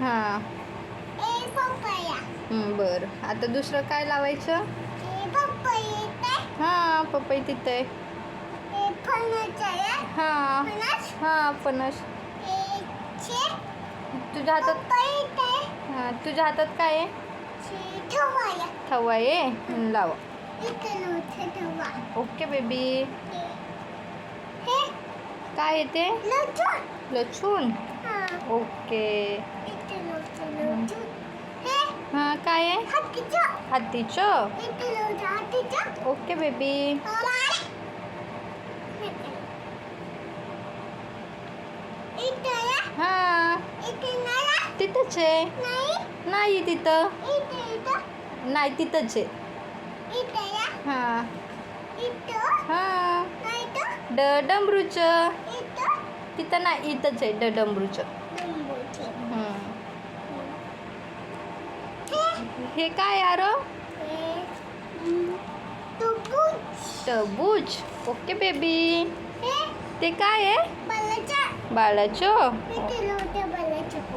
हां बरं. आता दुसरं काय लावायचं? हां पपई तिथं आहे. हां हां फणस. तुझ्या हातात हां तुझ्या हातात काय आहे? थवा आहे. लावा. Okay baby. काय आहे ते? लसूण. ओके. हां काय आहे? हत्तीचं. Okay baby. हां तिथंच आहे. नाही तिथं नाही तिथंच आहे. हां हां डमरूचं तिथं नाही इथंच आहे डमरूचं. हे काय यार? टरबूज. Okay baby. ते काय आहे? बाळाचं.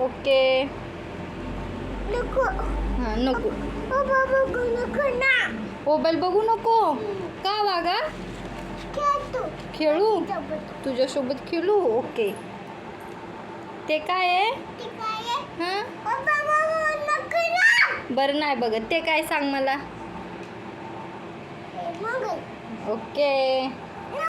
ओके. हां नको. मोबाईल बघू नको. का वागा? खेळू तुझ्यासोबत खेळू. ओके. ते काय आहे? हां बरं नाही बघत. ते काय सांग मला. ओके.